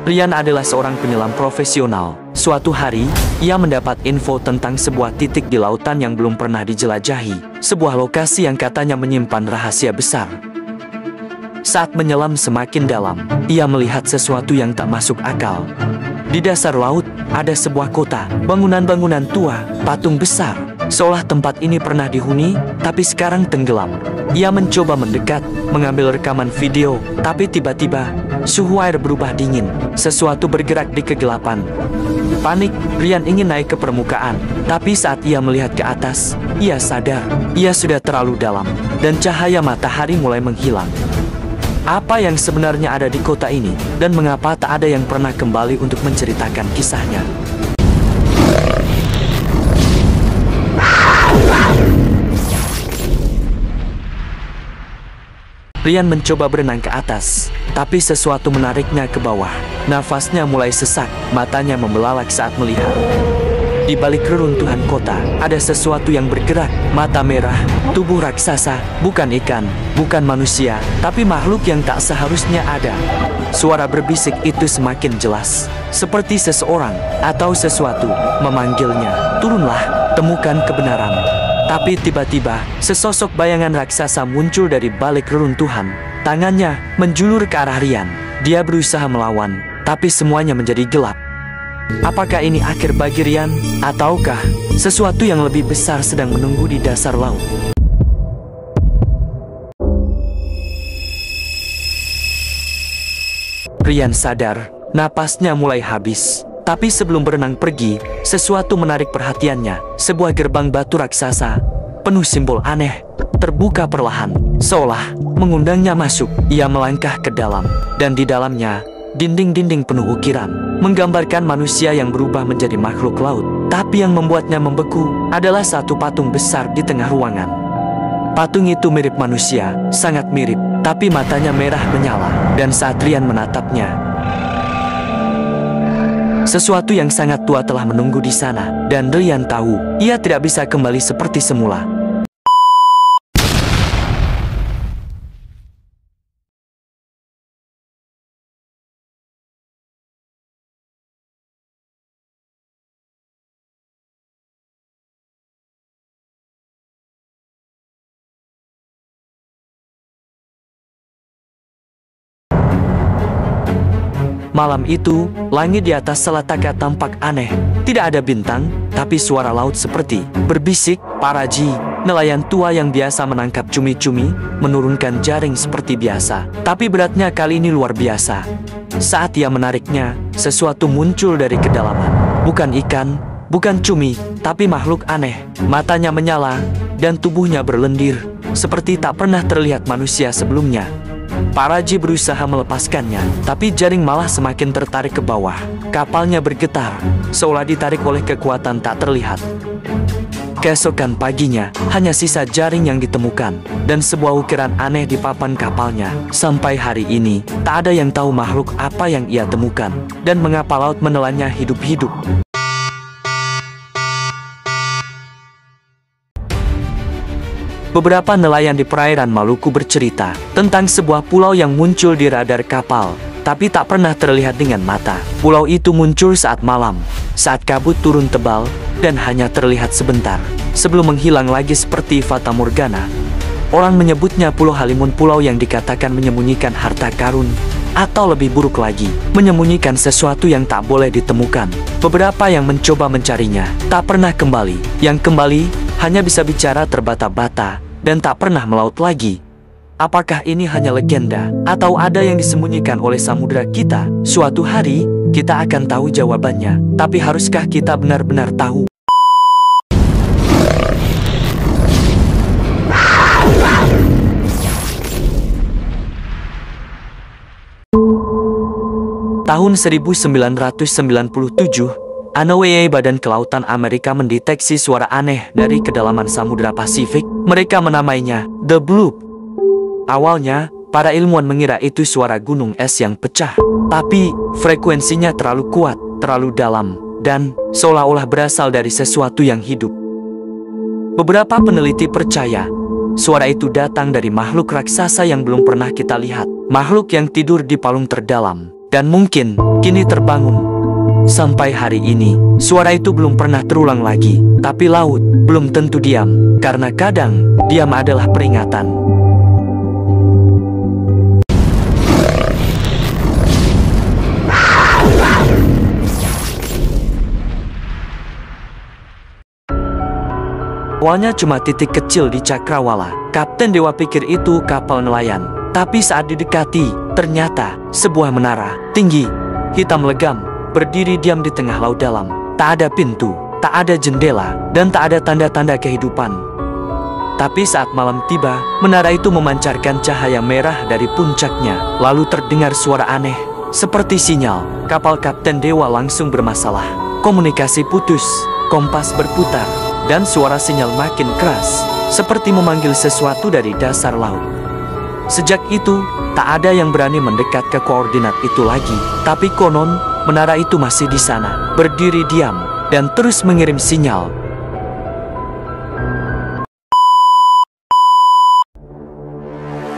Ryan adalah seorang penyelam profesional. Suatu hari, ia mendapat info tentang sebuah titik di lautan yang belum pernah dijelajahi. Sebuah lokasi yang katanya menyimpan rahasia besar. Saat menyelam semakin dalam, ia melihat sesuatu yang tak masuk akal. Di dasar laut, ada sebuah kota, bangunan-bangunan tua, patung besar. Seolah tempat ini pernah dihuni, tapi sekarang tenggelam. Ia mencoba mendekat, mengambil rekaman video, tapi tiba-tiba, suhu air berubah dingin. Sesuatu bergerak di kegelapan. Panik, Ryan ingin naik ke permukaan. Tapi saat ia melihat ke atas, ia sadar, ia sudah terlalu dalam. Dan cahaya matahari mulai menghilang. Apa yang sebenarnya ada di kota ini, dan mengapa tak ada yang pernah kembali untuk menceritakan kisahnya? Ryan mencoba berenang ke atas, tapi sesuatu menariknya ke bawah. Nafasnya mulai sesak, matanya membelalak saat melihat. Di balik reruntuhan kota, ada sesuatu yang bergerak. Mata merah, tubuh raksasa, bukan ikan, bukan manusia, tapi makhluk yang tak seharusnya ada. Suara berbisik itu semakin jelas, seperti seseorang atau sesuatu memanggilnya. Turunlah, temukan kebenaran. Tapi tiba-tiba, sesosok bayangan raksasa muncul dari balik reruntuhan. Tangannya menjulur ke arah Ryan. Dia berusaha melawan, tapi semuanya menjadi gelap. Apakah ini akhir bagi Ryan? Ataukah sesuatu yang lebih besar sedang menunggu di dasar laut? Ryan sadar, napasnya mulai habis. Tapi sebelum berenang pergi, sesuatu menarik perhatiannya. Sebuah gerbang batu raksasa, penuh simbol aneh, terbuka perlahan, seolah mengundangnya masuk. Ia melangkah ke dalam, dan di dalamnya, dinding-dinding penuh ukiran, menggambarkan manusia yang berubah menjadi makhluk laut. Tapi yang membuatnya membeku adalah satu patung besar di tengah ruangan. Patung itu mirip manusia, sangat mirip, tapi matanya merah menyala. Dan saat Ryan menatapnya, sesuatu yang sangat tua telah menunggu di sana. Dan Ryan tahu, ia tidak bisa kembali seperti semula. Malam itu, langit di atas Selataka tampak aneh. Tidak ada bintang, tapi suara laut seperti berbisik. Paraji, nelayan tua yang biasa menangkap cumi-cumi, menurunkan jaring seperti biasa. Tapi beratnya kali ini luar biasa. Saat ia menariknya, sesuatu muncul dari kedalaman. Bukan ikan, bukan cumi, tapi makhluk aneh. Matanya menyala, dan tubuhnya berlendir, seperti tak pernah terlihat manusia sebelumnya. Paraji berusaha melepaskannya, tapi jaring malah semakin tertarik ke bawah. Kapalnya bergetar, seolah ditarik oleh kekuatan tak terlihat. Keesokan paginya, hanya sisa jaring yang ditemukan, dan sebuah ukiran aneh di papan kapalnya. Sampai hari ini, tak ada yang tahu makhluk apa yang ia temukan, dan mengapa laut menelannya hidup-hidup. Beberapa nelayan di perairan Maluku bercerita tentang sebuah pulau yang muncul di radar kapal, tapi tak pernah terlihat dengan mata. Pulau itu muncul saat malam, saat kabut turun tebal, dan hanya terlihat sebentar, sebelum menghilang lagi seperti fata morgana. Orang menyebutnya Pulau Halimun, pulau yang dikatakan menyembunyikan harta karun, atau lebih buruk lagi, menyembunyikan sesuatu yang tak boleh ditemukan. Beberapa yang mencoba mencarinya, tak pernah kembali. Yang kembali, hanya bisa bicara terbata-bata, dan tak pernah melaut lagi. Apakah ini hanya legenda, atau ada yang disembunyikan oleh samudera kita? Suatu hari, kita akan tahu jawabannya. Tapi haruskah kita benar-benar tahu? Tahun 1997, NOAA Badan Kelautan Amerika mendeteksi suara aneh dari kedalaman Samudra Pasifik. Mereka menamainya The Bloop. Awalnya, para ilmuwan mengira itu suara gunung es yang pecah. Tapi, frekuensinya terlalu kuat, terlalu dalam, dan seolah-olah berasal dari sesuatu yang hidup. Beberapa peneliti percaya, suara itu datang dari makhluk raksasa yang belum pernah kita lihat. Makhluk yang tidur di palung terdalam. dan mungkin kini terbangun. Sampai hari ini, suara itu belum pernah terulang lagi. Tapi laut belum tentu diam, karena kadang diam adalah peringatan. Awalnya cuma titik kecil di cakrawala. Kapten Dewa pikir itu kapal nelayan. Tapi saat didekati, ternyata sebuah menara tinggi, hitam legam, berdiri diam di tengah laut dalam. Tak ada pintu, tak ada jendela, dan tak ada tanda-tanda kehidupan. Tapi saat malam tiba, menara itu memancarkan cahaya merah dari puncaknya. Lalu terdengar suara aneh, seperti sinyal. Kapal Kapten Dewa langsung bermasalah. Komunikasi putus, kompas berputar, dan suara sinyal makin keras, seperti memanggil sesuatu dari dasar laut. Sejak itu, tak ada yang berani mendekat ke koordinat itu lagi. Tapi konon, menara itu masih di sana, berdiri diam, dan terus mengirim sinyal.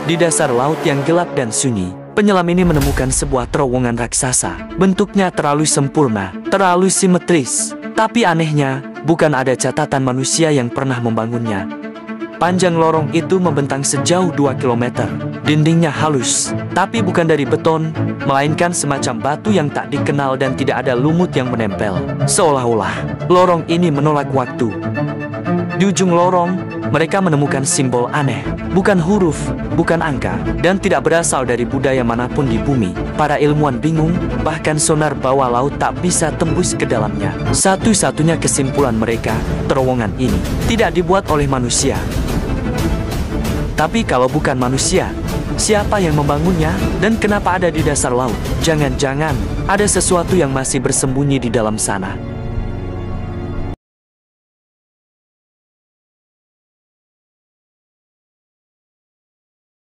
Di dasar laut yang gelap dan sunyi, penyelam ini menemukan sebuah terowongan raksasa. Bentuknya terlalu sempurna, terlalu simetris. Tapi anehnya, bukan ada catatan manusia yang pernah membangunnya. Panjang lorong itu membentang sejauh 2 km. Dindingnya halus, tapi bukan dari beton, melainkan semacam batu yang tak dikenal dan tidak ada lumut yang menempel. Seolah-olah, lorong ini menolak waktu. Di ujung lorong, mereka menemukan simbol aneh. Bukan huruf, bukan angka, dan tidak berasal dari budaya manapun di bumi. Para ilmuwan bingung, bahkan sonar bawah laut tak bisa tembus ke dalamnya. Satu-satunya kesimpulan mereka, terowongan ini tidak dibuat oleh manusia. Tapi kalau bukan manusia, siapa yang membangunnya dan kenapa ada di dasar laut? Jangan-jangan ada sesuatu yang masih bersembunyi di dalam sana.